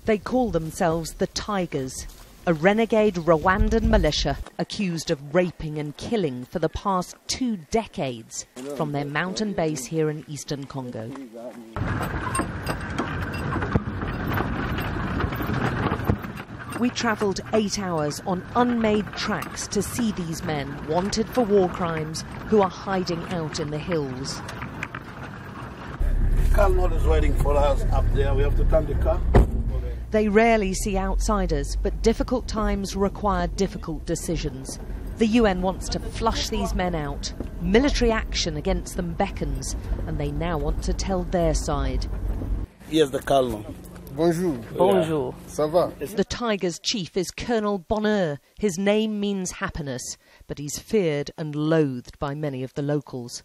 They call themselves the Tigers, a renegade Rwandan militia accused of raping and killing for the past 2 decades from their mountain base here in eastern Congo. We travelled 8 hours on unmade tracks to see these men wanted for war crimes who are hiding out in the hills. Colonel is waiting for us up there. We have to turn the car. They rarely see outsiders, but difficult times require difficult decisions. The UN wants to flush these men out. Military action against them beckons, and they now want to tell their side. Here's the Colonel. Bonjour. Bonjour. Ça va? The Tigers' chief is Colonel Bonheur. His name means happiness, but he's feared and loathed by many of the locals.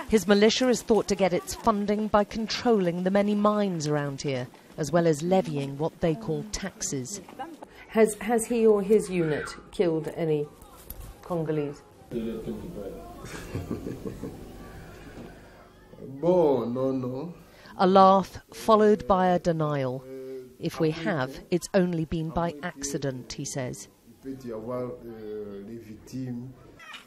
His militia is thought to get its funding by controlling the many mines around here, as well as levying what they call taxes. Has he or his unit killed any Congolese? Bon, no. A laugh followed by a denial. If we have, it's only been by accident, he says.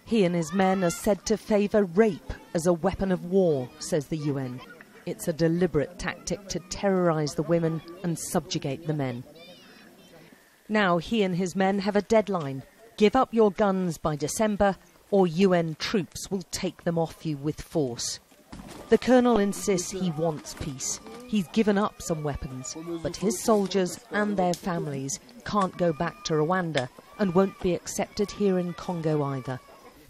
He and his men are said to favour rape as a weapon of war, says the UN. It's a deliberate tactic to terrorise the women and subjugate the men. Now he and his men have a deadline. Give up your guns by December or UN troops will take them off you with force. The colonel insists he wants peace. He's given up some weapons, but his soldiers and their families can't go back to Rwanda and won't be accepted here in Congo either.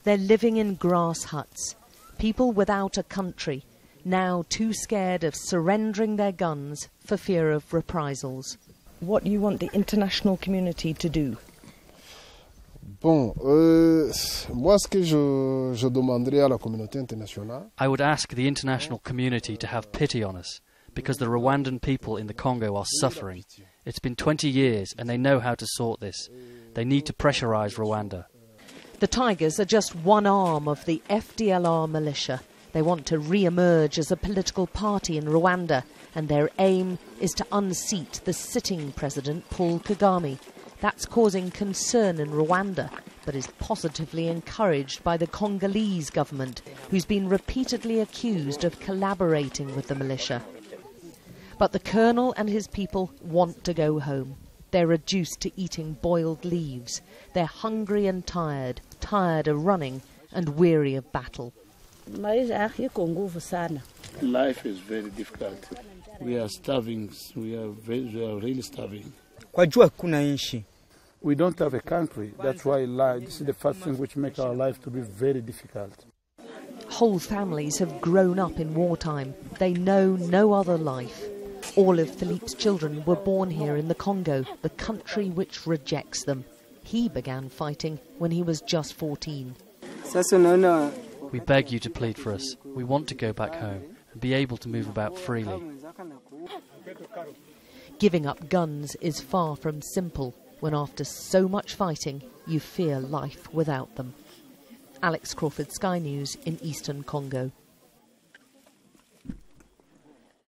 They're living in grass huts, people without a country, now too scared of surrendering their guns for fear of reprisals. What do you want the international community to do? Bon, moi ce que je demanderais à la communauté internationale. I would ask the international community to have pity on us, because the Rwandan people in the Congo are suffering. It's been 20 years and they know how to sort this. They need to pressurise Rwanda. The Tigers are just one arm of the Fdlr militia. They want to re-emerge as a political party in Rwanda, and their aim is to unseat the sitting president, Paul Kagame. That's causing concern in Rwanda, but is positively encouraged by the Congolese government, who's been repeatedly accused of collaborating with the militia. But the colonel and his people want to go home. They're reduced to eating boiled leaves. They're hungry and tired of running and weary of battle. Life is very difficult. We are starving. We are really starving. We don't have a country. That's why this is the first thing which makes our life to be very difficult. Whole families have grown up in wartime. They know no other life. All of Philippe's children were born here in the Congo, the country which rejects them. He began fighting when he was just 14. We beg you to plead for us. We want to go back home and be able to move about freely. Giving up guns is far from simple when after so much fighting you fear life without them. Alex Crawford, Sky News in eastern Congo.